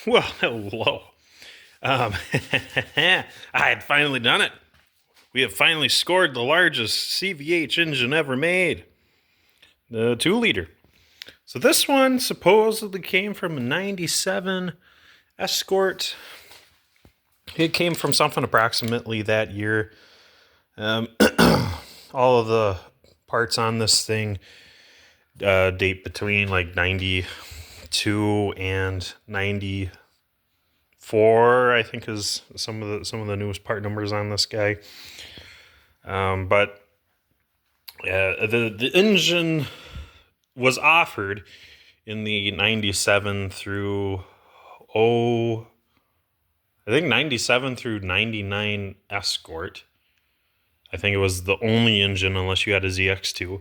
Well, hello. Um, I had finally done it. We have finally scored the largest CVH engine ever made, the 2 liter. So this one supposedly came from a 97 Escort. It came from something approximately that year. Um, all of the parts on this thing date between like 92 and 94, I think, is some of the newest part numbers on this guy. But the engine was offered in the 97 through oh I think 97 through 99 Escort. I think it was the only engine unless you had a ZX2.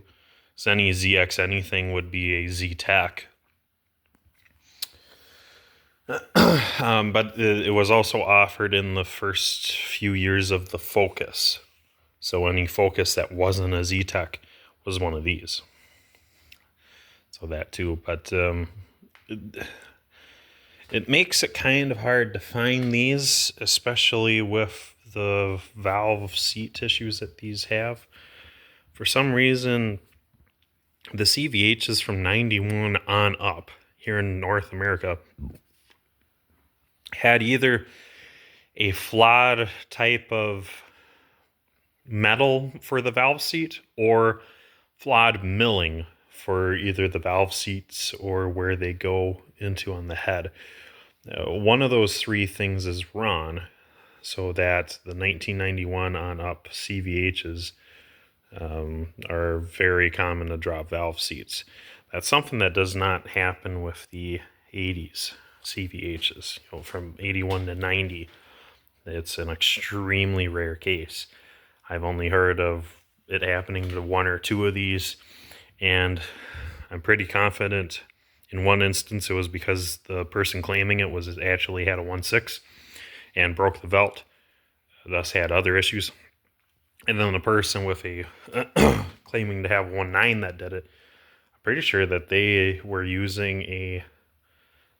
So any ZX anything would be a Z-Tech. But it was also offered in the first few years of the Focus. So any Focus that wasn't a Z-Tech was one of these. So that too. But it makes it kind of hard to find these, especially with the valve seat issues that these have. For some reason, the CVHs from 91 on up here in North America had either a flawed type of metal for the valve seat or flawed milling for either the valve seats or where they go into on the head. One of those three things is wrong, so that the 1991 on up CVHs are very common to drop valve seats. That's something that does not happen with the 80s CVHs. From 81 to 90, it's an extremely rare case. I've only heard of it happening to one or two of these, and I'm pretty confident in one instance it was because the person claiming it was actually had a 1.6 and broke the belt, thus had other issues. And then the person with a claiming to have 1.9 that did it, I'm pretty sure that they were using a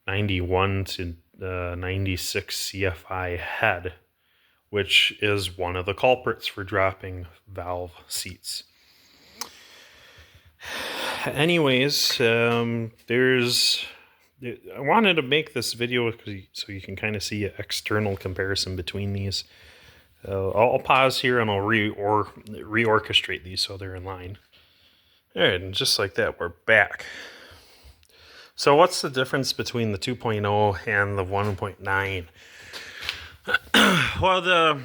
91 to 96 CFI head, which is one of the culprits for dropping valve seats. Anyways, I wanted to make this video so you can kind of see an external comparison between these. I'll pause here and I'll reorchestrate these so they're in line. All right, and just like that, we're back. So what's the difference between the 2.0 and the 1.9? Well,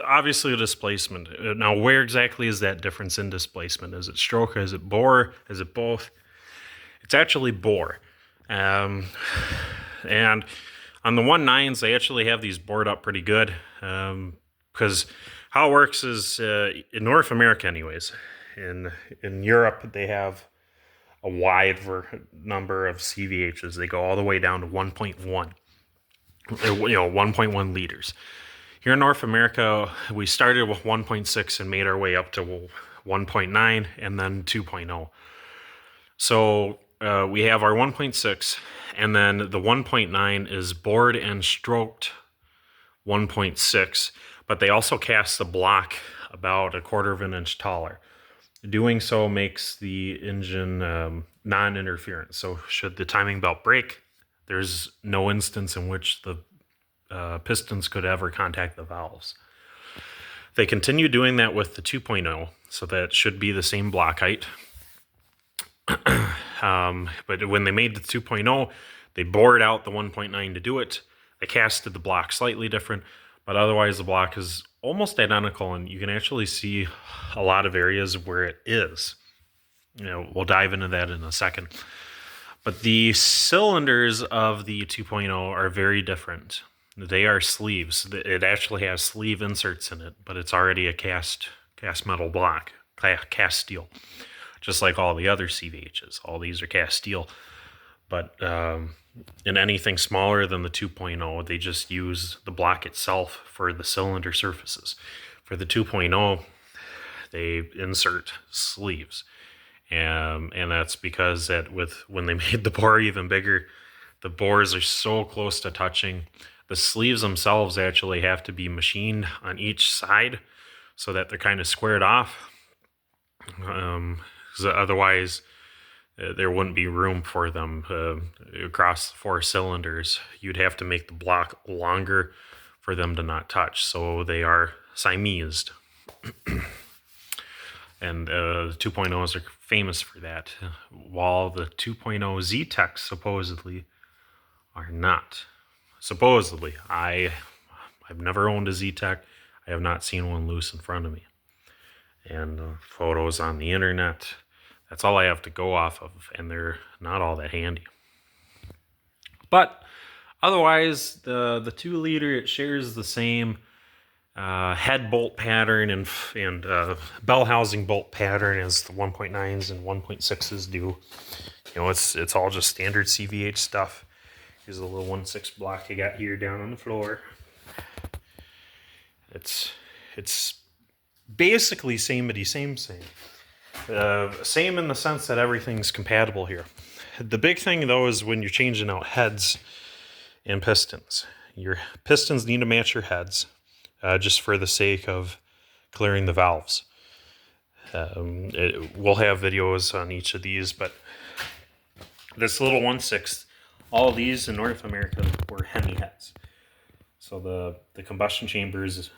obviously the displacement. Now, where exactly is that difference in displacement? Is it stroke? Is it bore? Is it both? It's actually bore. And on the 1.9s, they actually have these bored up pretty good. Because how it works is, in North America anyways, in Europe, they have a wide number of CVHs. They go all the way down to 1.1. 1.1 liters. Here in North America, we started with 1.6 and made our way up to 1.9 and then 2.0. So we have our 1.6, and then the 1.9 is bored and stroked 1.6, but they also cast the block about 1/4 of an inch taller. Doing so makes the engine non-interferent. So should the timing belt break, there's no instance in which the pistons could ever contact the valves. They continue doing that with the 2.0, so that should be the same block height. But when they made the 2.0, they bored out the 1.9 to do it. They casted the block slightly different, but otherwise the block is almost identical, and you can actually see a lot of areas where it is. We'll dive into that in a second. But the cylinders of the 2.0 are very different. They are sleeves. It actually has sleeve inserts in it, but it's already a cast metal block, cast steel, just like all the other CVHs. All these are cast steel. But in anything smaller than the 2.0, they just use the block itself for the cylinder surfaces. For the 2.0, they insert sleeves. And that's because when they made the bore even bigger, The bores are so close to touching. The sleeves themselves actually have to be machined on each side so that they're kind of squared off. 'Cause otherwise, there wouldn't be room for them across the 4 cylinders. You'd have to make the block longer for them to not touch. So they are Siamesed. And the 2.0s are famous for that, while the 2.0 Z-Tech supposedly are not. Supposedly. I've never owned a Z-Tech. I have not seen one loose in front of me. And photos on the internet, that's all I have to go off of, and they're not all that handy. But otherwise, the 2-liter, it shares the same head bolt pattern and bell housing bolt pattern as the 1.9s and 1.6s do. You know, it's all just standard CVH stuff. Here's a little 1/6 block I got here down on the floor. It's basically samey same. Same in the sense that everything's compatible here. The big thing though is when you're changing out heads and pistons. Your pistons need to match your heads, just for the sake of clearing the valves. We'll have videos on each of these, but this little 1/6, all of these in North America were Hemi heads. So the combustion chambers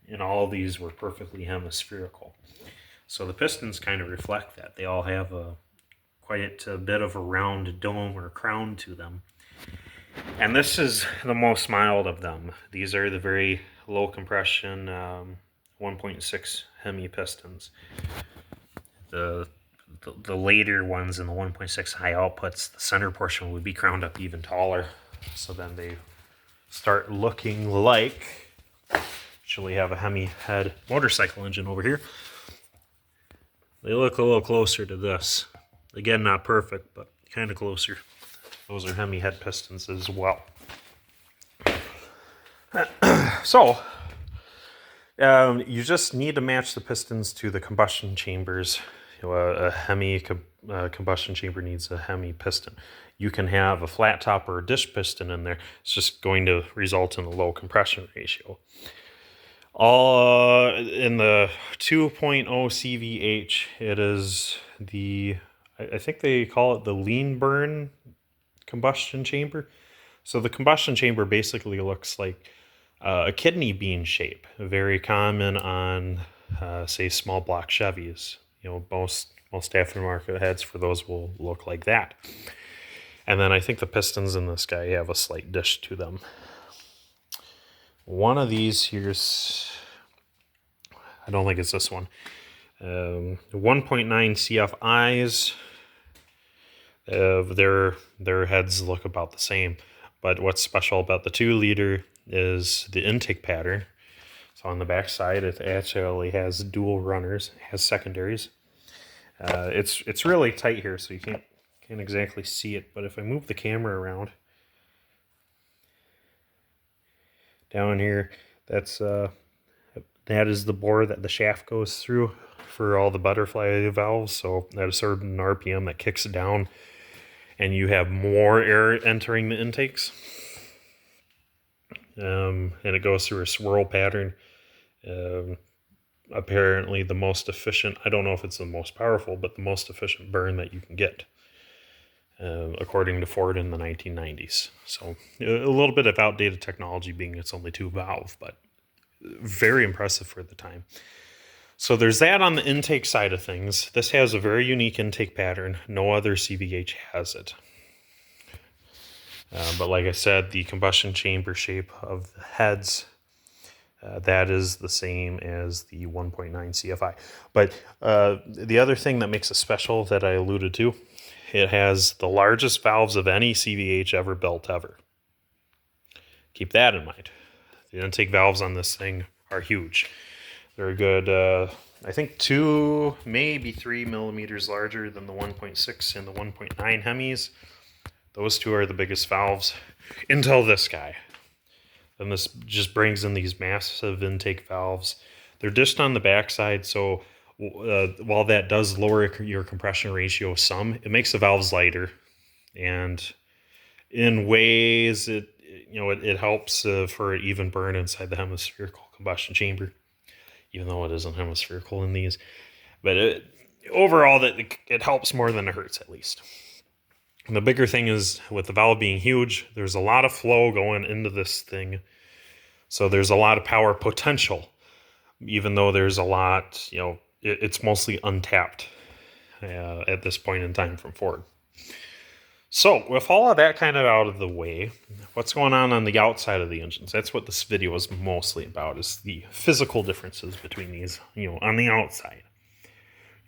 in all of these were perfectly hemispherical. So the pistons kind of reflect that. They all have quite a bit of a round dome or crown to them. And this is the most mild of them. These are the very low compression 1.6 Hemi pistons. The later ones in the 1.6 high outputs, the center portion would be crowned up even taller. So then they start looking like, actually have a Hemi head motorcycle engine over here. They look a little closer to this. Again, not perfect, but kind of closer. Those are Hemi head pistons as well. So, you just need to match the pistons to the combustion chambers. You know, a Hemi combustion chamber needs a Hemi piston. You can have a flat top or a dish piston in there. It's just going to result in a low compression ratio. All in the 2.0 CVH, it is I think they call it the lean burn combustion chamber. So the combustion chamber basically looks like a kidney bean shape, very common on, say, small block Chevys. You know, most aftermarket heads for those will look like that. And then I think the pistons in this guy have a slight dish to them. One of these here's, I don't think it's this one. 1.9 CFIs. Their heads look about the same, but what's special about the 2-liter is the intake pattern. So on the back side, it actually has dual runners, has secondaries. It's really tight here, so you can't exactly see it. But if I move the camera around, down here, that is the bore that the shaft goes through for all the butterfly valves. So at a certain RPM, that kicks it down, and you have more air entering the intakes. And it goes through a swirl pattern. Apparently the most efficient, I don't know if it's the most powerful, but the most efficient burn that you can get, according to Ford in the 1990s. So a little bit of outdated technology, being it's only 2-valve, but very impressive for the time. So there's that on the intake side of things. This has a very unique intake pattern. No other CVH has it. But like I said, the combustion chamber shape of the heads, that is the same as the 1.9 CFI. But the other thing that makes it special that I alluded to, it has the largest valves of any CVH ever built ever. Keep that in mind. The intake valves on this thing are huge. They're a good, I think 2, maybe 3 millimeters larger than the 1.6 and the 1.9 Hemis. Those two are the biggest valves until this guy. Then this just brings in these massive intake valves. They're dished on the backside, so while that does lower your compression ratio some, it makes the valves lighter, and In ways, it helps for an even burn inside the hemispherical combustion chamber, even though it isn't hemispherical in these. But overall, that it helps more than it hurts, at least. And the bigger thing is, with the valve being huge, there's a lot of flow going into this thing. So there's a lot of power potential, even though there's a lot, it's mostly untapped at this point in time from Ford. So with all of that kind of out of the way, what's going on the outside of the engines? That's what this video is mostly about, is the physical differences between these, on the outside.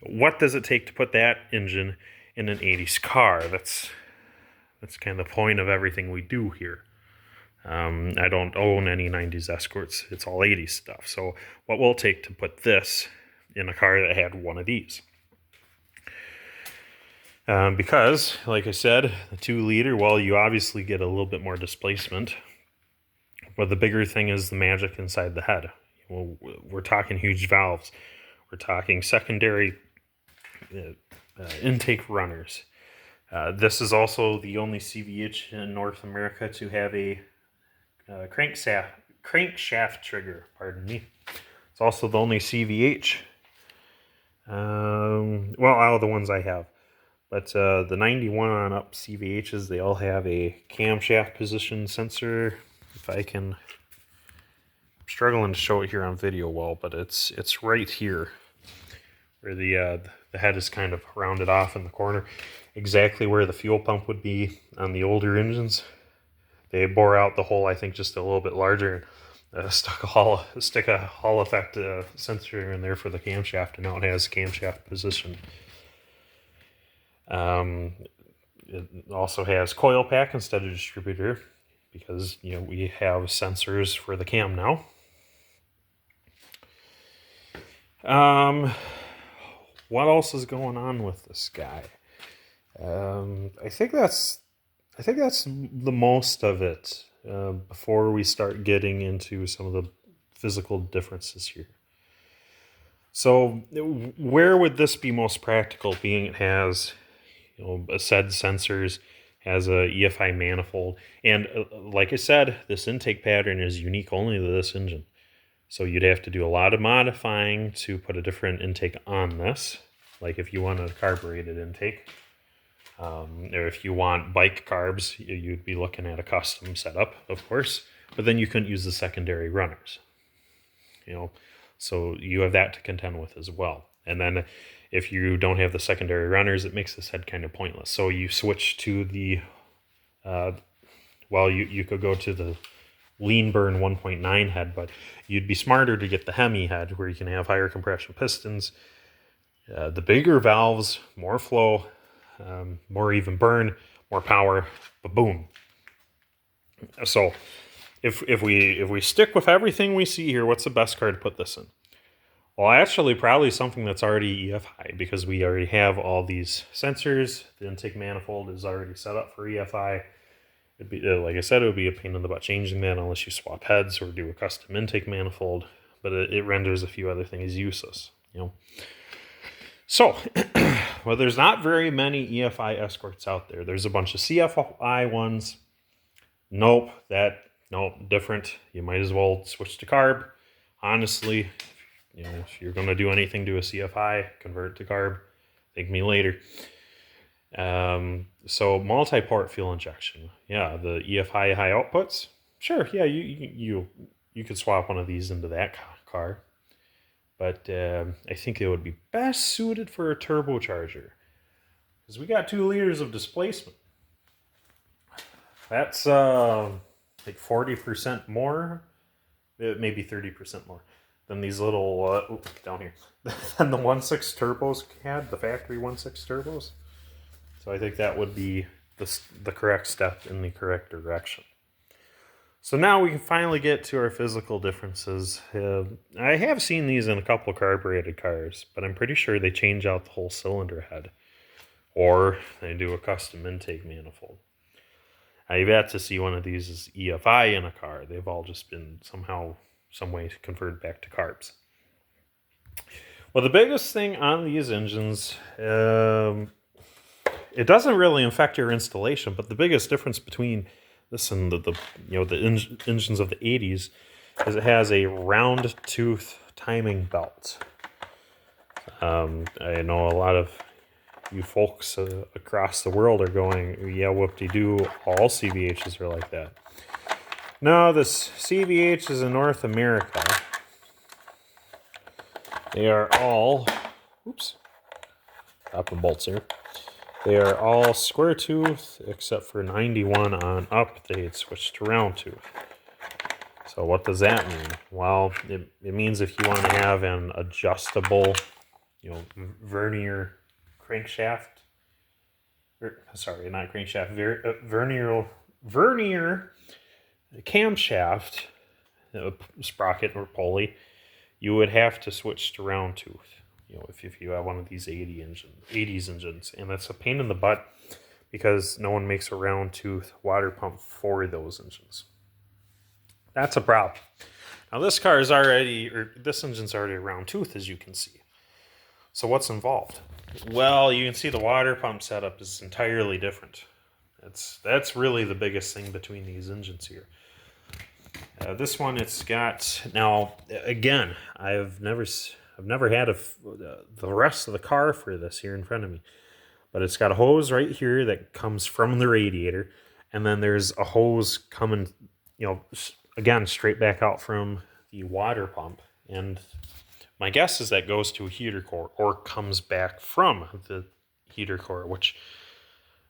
What does it take to put that engine in an 80s car? That's kind of the point of everything we do here. I don't own any 90s Escorts. It's all 80s stuff. So what will it take to put this in a car that had one of these? Because, like I said, the 2-liter, well, you obviously get a little bit more displacement. But the bigger thing is the magic inside the head. Well, we're talking huge valves. We're talking secondary intake runners. This is also the only CVH in North America to have a crankshaft trigger. Pardon me. It's also the only CVH. Out of the ones I have. But the 91 on up CVHs, they all have a camshaft position sensor. If I can, I'm struggling to show it here on video well, but it's right here, where the head is kind of rounded off in the corner, exactly where the fuel pump would be on the older engines. They bore out the hole, I think, just a little bit larger, and stick a Hall effect sensor in there for the camshaft, and now it has camshaft position. It also has coil pack instead of distributor, because we have sensors for the cam now. What else is going on with this guy? I think that's the most of it. Before we start getting into some of the physical differences here. So, where would this be most practical? Being it has a said sensors, has a EFI manifold, and like I said, this intake pattern is unique only to this engine. So you'd have to do a lot of modifying to put a different intake on this, like if you want a carbureted intake, or if you want bike carbs, you'd be looking at a custom setup, of course, but then you couldn't use the secondary runners, so you have that to contend with as well. And then if you don't have the secondary runners, it makes this head kind of pointless. So you switch to the, you could go to the lean burn 1.9 head, but you'd be smarter to get the Hemi head, where you can have higher compression pistons, the bigger valves, more flow, more even burn, more power, but boom. So if we stick with everything we see here, what's the best car to put this in? Well, actually, probably something that's already EFI, because we already have all these sensors. The intake manifold is already set up for EFI. It'd be, like I said, it would be a pain in the butt changing that unless you swap heads or do a custom intake manifold. But it renders a few other things useless, So, well, there's not very many EFI Escorts out there. There's a bunch of CFI ones. Nope, different. You might as well switch to carb. Honestly, if you're going to do anything to a CFI, convert to carb. Thank me later. So multi-port fuel injection. Yeah, the EFI high outputs. Sure, yeah, you could swap one of these into that car. But I think it would be best suited for a turbocharger, because we got 2 liters of displacement. That's like 40% more, maybe 30% more than these little, down here, than the 1.6 turbos had, the factory 1.6 turbos. So I think that would be the correct step in the correct direction. So now we can finally get to our physical differences. I have seen these in a couple of carbureted cars, but I'm pretty sure they change out the whole cylinder head, or they do a custom intake manifold. I've yet to see one of these as EFI in a car. They've all just been some way converted back to carbs. Well, the biggest thing on these engines, it doesn't really affect your installation, but the biggest difference between this and the engines of the 80s is it has a round tooth timing belt. I know a lot of you folks across the world are going, yeah, whoop-de-doo, all CVHs are like that. No, this CVH is in North America. They are all, oops, dropping bolts here. They are all square tooth, except for 91 on up, they had switched to round tooth. So what does that mean? Well, it means if you want to have an adjustable, vernier crankshaft, sorry, not crankshaft, vernier camshaft, sprocket or pulley, you would have to switch to round tooth. If you have one of these 80s engines, and that's a pain in the butt because no one makes a round tooth water pump for those engines. That's a problem. Now this engine's already a round tooth, as you can see. So what's involved? Well, you can see the water pump setup is entirely different. That's really the biggest thing between these engines here. This one, it's got, now again, I've never had the rest of the car for this here in front of me, but it's got a hose right here that comes from the radiator, and then there's a hose coming, again, straight back out from the water pump, and my guess is that goes to a heater core or comes back from the heater core, which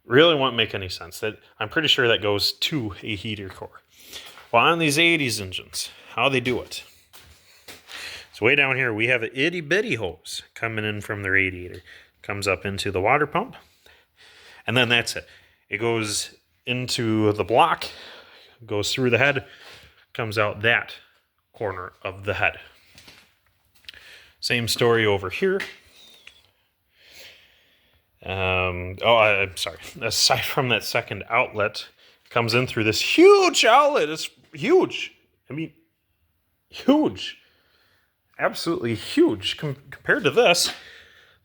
really won't make any sense. That I'm pretty sure that goes to a heater core. Well, on these 80s engines, how they do it. So way down here, we have an itty bitty hose coming in from the radiator. Comes up into the water pump, and then that's it. It goes into the block, goes through the head, comes out that corner of the head. Same story over here. I'm sorry. Aside from that second outlet, it comes in through this huge outlet. It's huge. I mean, huge. Absolutely huge. Compared to this,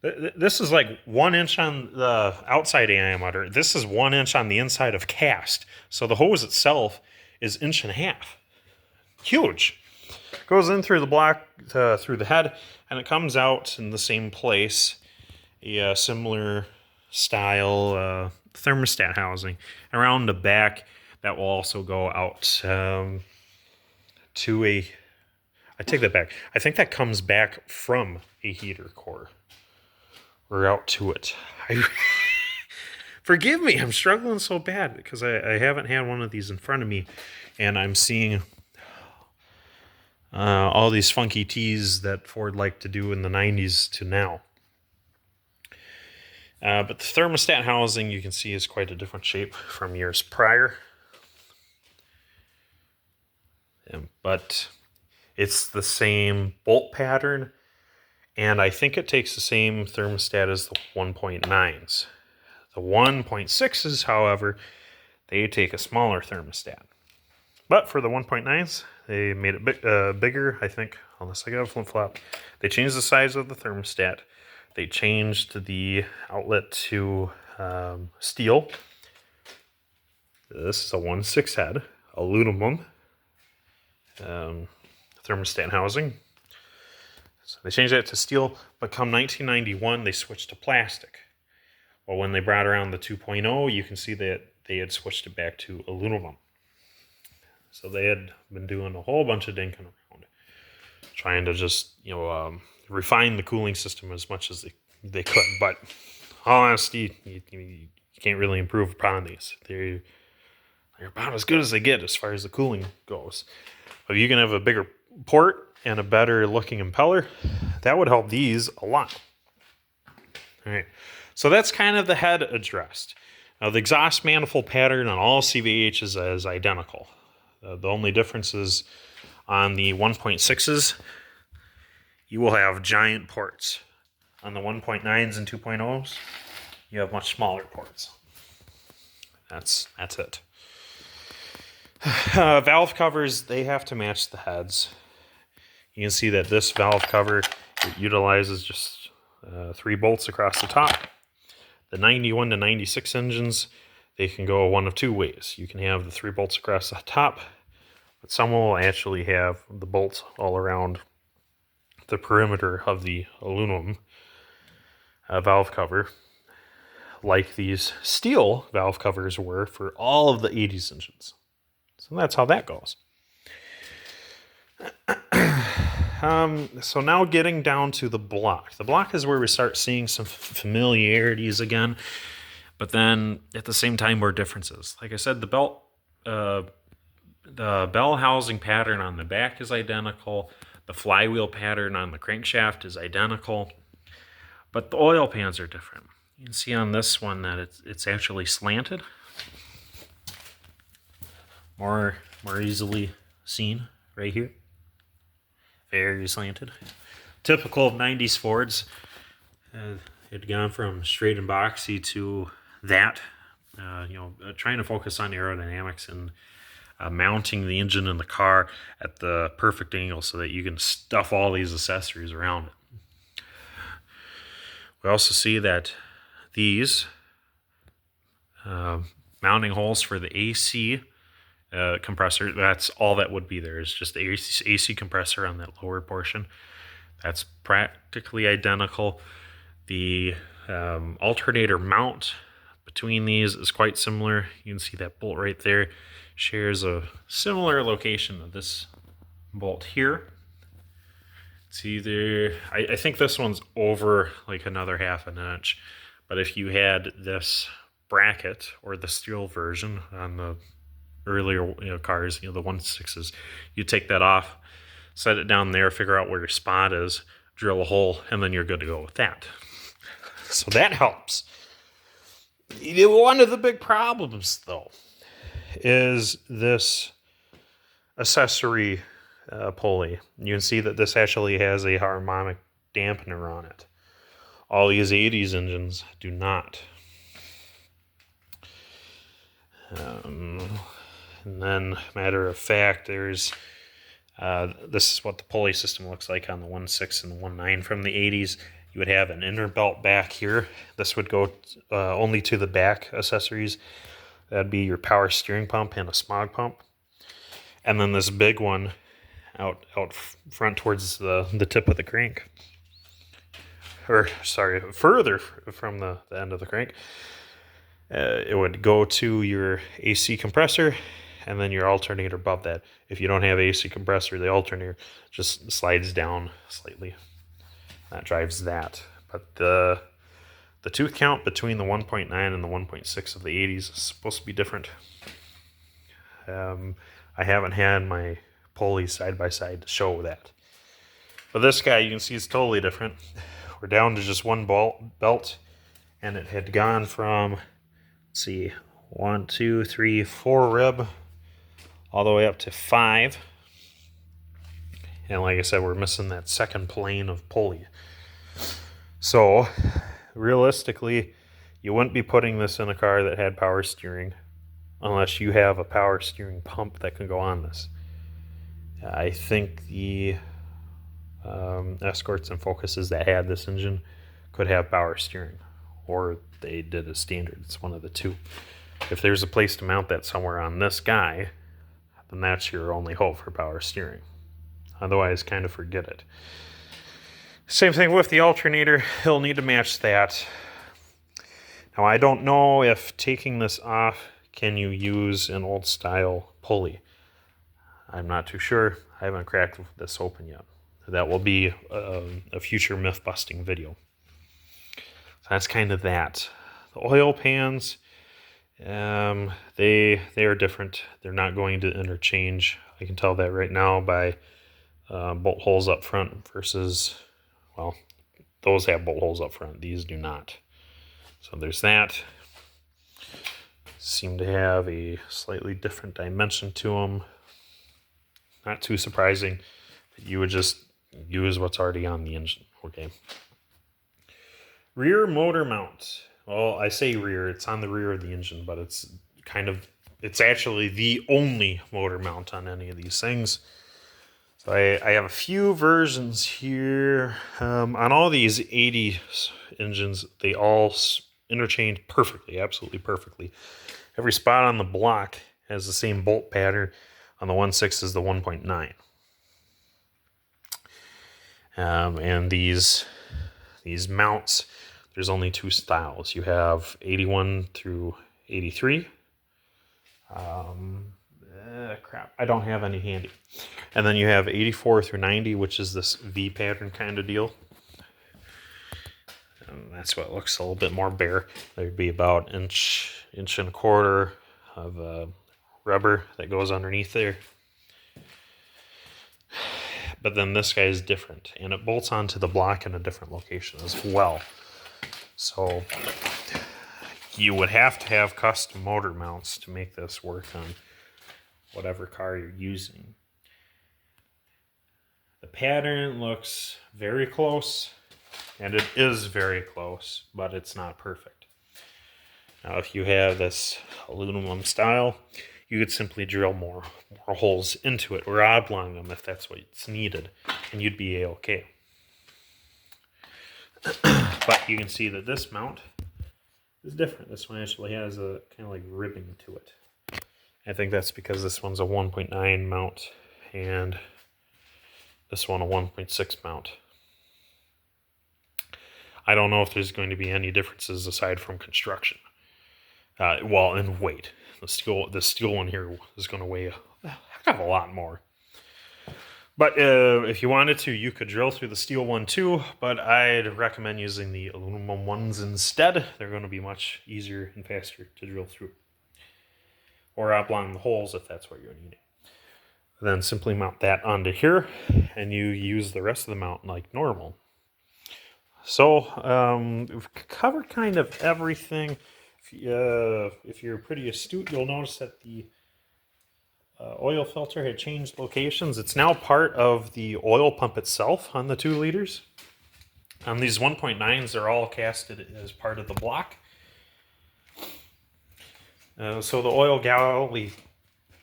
this is like 1 inch on the outside diameter. This is 1 inch on the inside of cast. So the hose itself is 1.5 inches. Huge. Goes in through the block, through the head, and it comes out in the same place. A similar style thermostat housing. Around the back, that will also go out to a... I take that back. I think that comes back from a heater core. Or out to it. Forgive me, I'm struggling so bad because I haven't had one of these in front of me, and I'm seeing all these funky T's that Ford liked to do in the 90s to now. But the thermostat housing, you can see, is quite a different shape from years prior. But it's the same bolt pattern, and I think it takes the same thermostat as the 1.9s. The 1.6s, however, they take a smaller thermostat. But for the 1.9s, they made it bigger, I think, unless I got a flip-flop. They changed the size of the thermostat. They changed the outlet to steel. This is a 1.6 head, aluminum thermostat housing. So they changed that to steel, but come 1991, they switched to plastic. Well, when they brought around the 2.0, you can see that they had switched it back to aluminum. So they had been doing a whole bunch of dinking around, trying to just, refine the cooling system as much as they could. But all honesty, you can't really improve upon these. They're about as good as they get as far as the cooling goes. But you can have a bigger port and a better looking impeller, that would help these a lot. All right, so that's kind of the head addressed. Now the exhaust manifold pattern on all CVHs is identical. The only difference is on the 1.6s, you will have giant ports. On the 1.9s and 2.0s, you have much smaller ports. That's it. Valve covers, they have to match the heads. You can see that this valve cover, it utilizes just 3 bolts across the top. The 91 to 96 engines, they can go one of two ways. You can have the 3 bolts across the top, but some will actually have the bolts all around the perimeter of the aluminum valve cover, like these steel valve covers were for all of the 80s engines. So that's how that goes. So now getting down to the block. The block is where we start seeing some familiarities again, but then at the same time more differences. Like I said, the bell housing pattern on the back is identical. The flywheel pattern on the crankshaft is identical, but the oil pans are different. You can see on this one that it's actually slanted. More easily seen right here. Very slanted. Typical of 90s Fords. It had gone from straight and boxy to that. Trying to focus on aerodynamics and mounting the engine in the car at the perfect angle so that you can stuff all these accessories around it. We also see that these mounting holes for the AC compressor, that's all that would be there, is just the AC compressor on that lower portion. That's practically identical. The alternator mount between these is quite similar. You can see that bolt right there shares a similar location of this bolt here. It's either, I think this one's over like another half an inch, but if you had this bracket or the steel version on the earlier cars, the 1.6s, you take that off, set it down there, figure out where your spot is, drill a hole, and then you're good to go with that. So that helps. One of the big problems, though, is this accessory pulley. You can see that this actually has a harmonic dampener on it. All these 80s engines do not. And then, matter of fact, there's this is what the pulley system looks like on the 1.6 and the 1.9 from the 80s. You would have an inner belt back here. This would go only to the back accessories. That'd be your power steering pump and a smog pump. And then this big one out front towards the tip of the crank. Or, sorry, further from the end of the crank. It would go to your AC compressor and then your alternator above that. If you don't have AC compressor, the alternator just slides down slightly. That drives that. But the tooth count between the 1.9 and the 1.6 of the 80s is supposed to be different. I haven't had my pulley side by side to show that. But this guy, you can see, is totally different. We're down to just one belt, and it had gone from, let's see, 1, 2, 3, 4 rib, all the way up to 5. And like I said, we're missing that second plane of pulley. So, realistically, you wouldn't be putting this in a car that had power steering unless you have a power steering pump that can go on this. I think the Escorts and Focuses that had this engine could have power steering, or they did a standard. It's one of the two. If there's a place to mount that somewhere on this guy, then that's your only hope for power steering. Otherwise, kind of forget it. Same thing with the alternator. He'll need to match that. Now, I don't know if taking this off, can you use an old style pulley? I'm not too sure. I haven't cracked this open yet. That will be a future myth busting video. So that's kind of that. The oil pans, they are different. They're not going to interchange. I can tell that right now by bolt holes up front versus, well, those have bolt holes up front. These do not. So there's that. Seem to have a slightly different dimension to them. Not too surprising that you would just use what's already on the engine. Okay. Rear motor mount. Well, I say rear, it's on the rear of the engine, but it's actually the only motor mount on any of these things. So I have a few versions here. On all these 80 engines, they all interchanged perfectly, absolutely perfectly. Every spot on the block has the same bolt pattern on the 1.6 as the 1.9. And these mounts, there's only two styles. You have 81 through 83. Crap, I don't have any handy. And then you have 84 through 90, which is this V pattern kind of deal. And that's what looks a little bit more bare. There'd be about inch and a quarter of rubber that goes underneath there. But then this guy is different, and it bolts onto the block in a different location as well. So you would have to have custom motor mounts to make this work on whatever car you're using. The pattern looks very close, and it is very close, but it's not perfect. Now, if you have this aluminum style, you could simply drill more holes into it, or oblong them if that's what's needed, and you'd be a-okay. But you can see that this mount is different. This one actually has a kind of like ribbing to it. I think that's because this one's a 1.9 mount, and this one a 1.6 mount. I don't know if there's going to be any differences aside from construction. Well, and weight. The steel one here is going to weigh a heck of a lot more. But if you wanted to, you could drill through the steel one too, but I'd recommend using the aluminum ones instead. They're going to be much easier and faster to drill through. Or oblong the holes if that's what you're needing. Then simply mount that onto here, and you use the rest of the mount like normal. So we've covered kind of everything. If you're pretty astute, you'll notice that the oil filter had changed locations. It's now part of the oil pump itself on the 2 liters. These 1.9s are all casted as part of the block. So the oil galley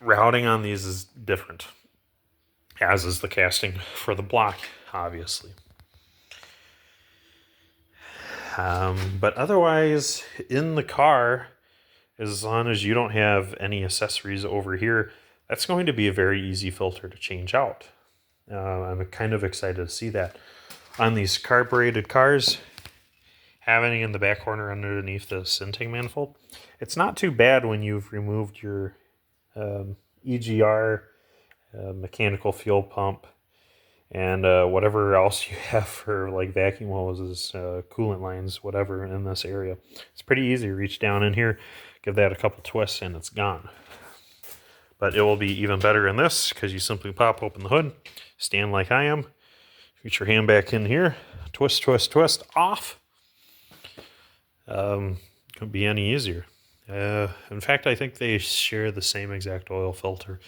routing on these is different, as is the casting for the block, obviously. But otherwise, in the car, as long as you don't have any accessories over here, that's going to be a very easy filter to change out. I'm kind of excited to see that. On these carbureted cars, having it in the back corner underneath the sinting manifold, it's not too bad when you've removed your EGR, mechanical fuel pump, and whatever else you have for like vacuum hoses, coolant lines, whatever in this area. It's pretty easy to reach down in here, give that a couple twists, and it's gone. But it will be even better in this because you simply pop open the hood, stand like I am, reach your hand back in here, twist, twist, twist, off. Couldn't be any easier. In fact, I think they share the same exact oil filter.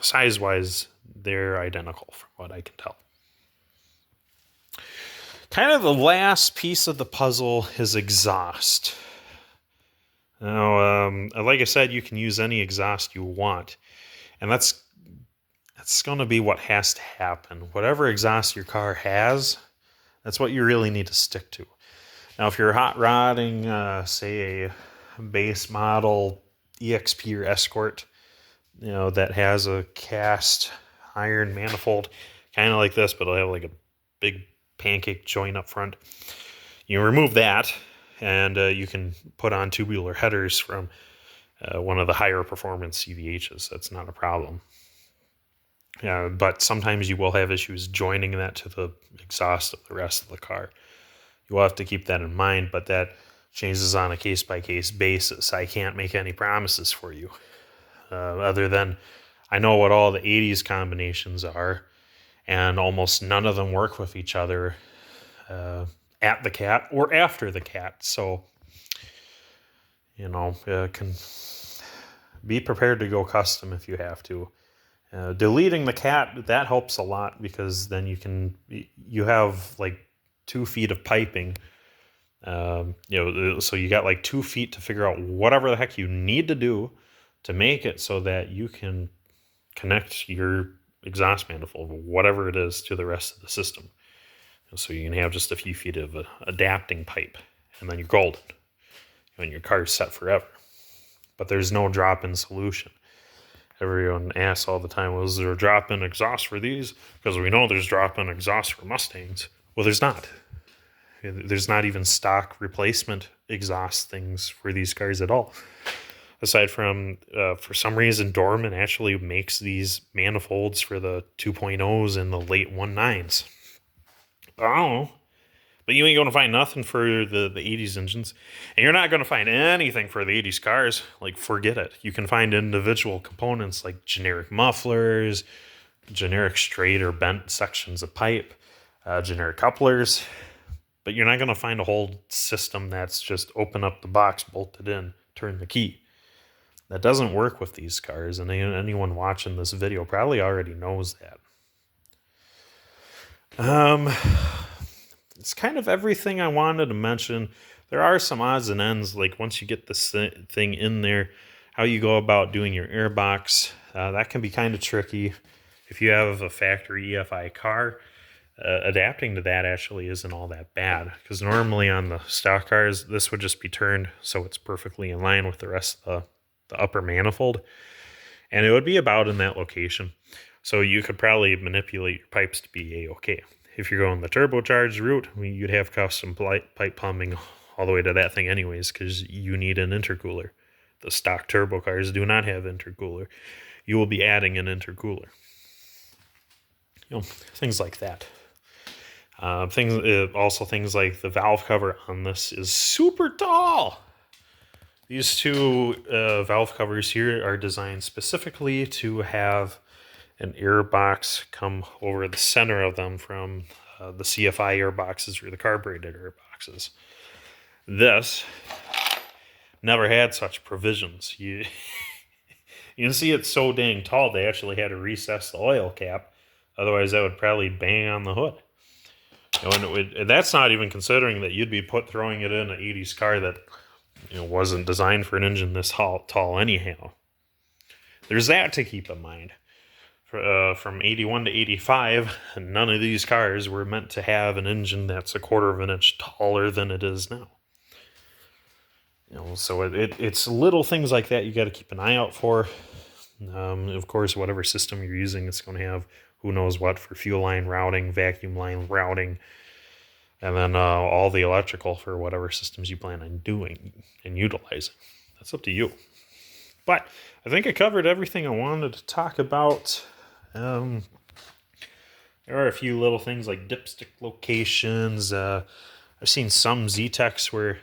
Size-wise, they're identical from what I can tell. Kind of the last piece of the puzzle is exhaust. Now, like I said, you can use any exhaust you want, and that's going to be what has to happen. Whatever exhaust your car has, that's what you really need to stick to. Now, if you're hot rodding, say a base model EXP or Escort, that has a cast iron manifold, kind of like this, but it'll have like a big pancake joint up front. You remove that, and you can put on tubular headers from one of the higher performance CVHs. That's not a problem. But sometimes you will have issues joining that to the exhaust of the rest of the car. You will have to keep that in mind, but that changes on a case-by-case basis. I can't make any promises for you, other than I know what all the 80s combinations are, and almost none of them work with each other at the cat or after the cat. So, can be prepared to go custom if you have to. Deleting the cat, that helps a lot, because then you have like 2 feet of piping. So you got like 2 feet to figure out whatever the heck you need to do to make it so that you can connect your exhaust manifold, whatever it is, to the rest of the system. So you can have just a few feet of adapting pipe, and then you're golden. and your car's set forever. But there's no drop-in solution. Everyone asks all the time, well, is there a drop-in exhaust for these? Because we know there's drop-in exhaust for Mustangs. Well, there's not. There's not even stock replacement exhaust things for these cars at all. Aside from, for some reason, Dorman actually makes these manifolds for the 2.0s and the late 1.9s. I don't know. But you ain't going to find nothing for the 80s engines. And you're not going to find anything for the 80s cars. Like, forget it. You can find individual components like generic mufflers, generic straight or bent sections of pipe, generic couplers. But you're not going to find a whole system that's just open up the box, bolted in, turn the key. That doesn't work with these cars, and anyone watching this video probably already knows that. It's kind of everything I wanted to mention. There are some odds and ends, like once you get this thing in there, how you go about doing your airbox. That can be kind of tricky. If you have a factory EFI car, adapting to that actually isn't all that bad, because normally on the stock cars, this would just be turned so it's perfectly in line with the rest of the upper manifold, and it would be about in that location. So you could probably manipulate your pipes to be a-okay. If you're going the turbocharged route, you'd have custom pipe plumbing all the way to that thing anyways, because you need an intercooler. The stock turbo cars do not have intercooler. You will be adding an intercooler. Things like that. Things like the valve cover on this is super tall. These two valve covers here are designed specifically to have an air box come over the center of them from the CFI air boxes or the carbureted air boxes. This never had such provisions. You can see it's so dang tall they actually had to recess the oil cap. Otherwise, that would probably bang on the hood. And that's not even considering that you'd be throwing it in an 80s car that wasn't designed for an engine this tall anyhow. There's that to keep in mind. From 81 to 85, none of these cars were meant to have an engine that's a quarter of an inch taller than it is now. So it's little things like that you got to keep an eye out for. Of course, whatever system you're using, it's going to have who knows what for fuel line routing, vacuum line routing, and then all the electrical for whatever systems you plan on doing and utilizing. That's up to you. But I think I covered everything I wanted to talk about. There are a few little things like dipstick locations. I've seen some Z-Techs where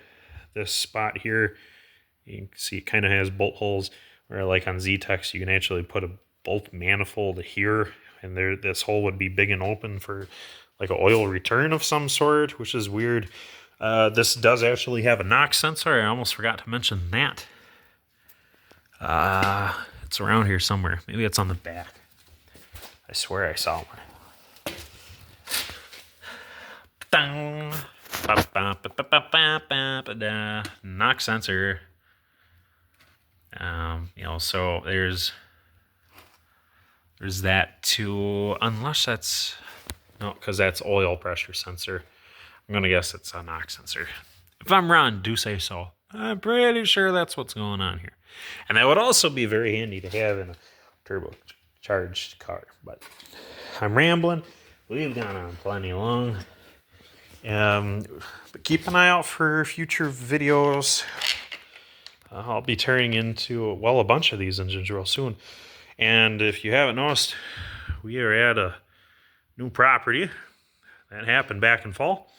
this spot here, you can see it kind of has bolt holes, where like on Z-Techs you can actually put a bolt manifold here, and this hole would be big and open for like an oil return of some sort, which is weird. This does actually have a knock sensor. I almost forgot to mention that. It's around here somewhere. Maybe it's on the back. I swear I saw one. Dang. Knock sensor. So there's that too, unless that's, no, because that's oil pressure sensor. I'm going to guess it's a knock sensor. If I'm wrong, do say so. I'm pretty sure that's what's going on here. And that would also be very handy to have in a turbocharged car. But I'm rambling. We've gone on plenty long. But keep an eye out for future videos. I'll be turning into, a bunch of these engines real soon. And if you haven't noticed, we are at a new property. That happened back in fall.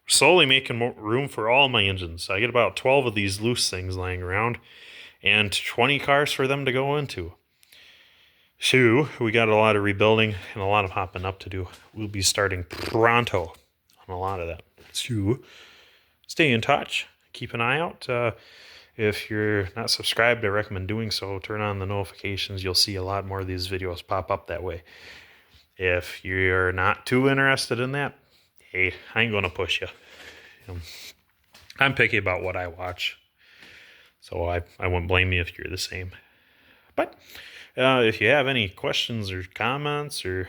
We're slowly making more room for all my engines. I get about 12 of these loose things laying around and 20 cars for them to go into. So we got a lot of rebuilding and a lot of hopping up to do. We'll be starting pronto on a lot of that. So stay in touch. Keep an eye out. If you're not subscribed, I recommend doing so. Turn on the notifications. You'll see a lot more of these videos pop up that way. If you're not too interested in that, hey, I ain't going to push you. I'm picky about what I watch. So I wouldn't blame you if you're the same. But if you have any questions or comments or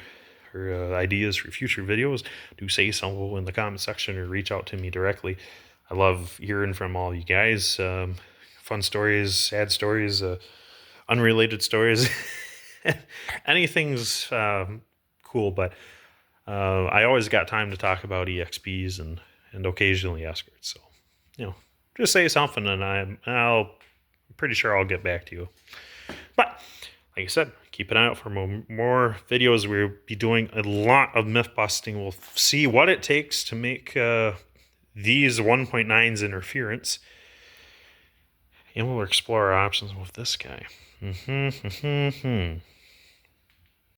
ideas for future videos, do say so in the comment section or reach out to me directly. I love hearing from all you guys. Fun stories, sad stories, unrelated stories. Anything's cool, but I always got time to talk about EXPs and occasionally escorts. So, just say something, and I'm pretty sure I'll get back to you. But like I said, keep an eye out for more videos. We'll be doing a lot of myth busting. We'll see what it takes to make these 1.9s interference, and we'll explore our options with this guy.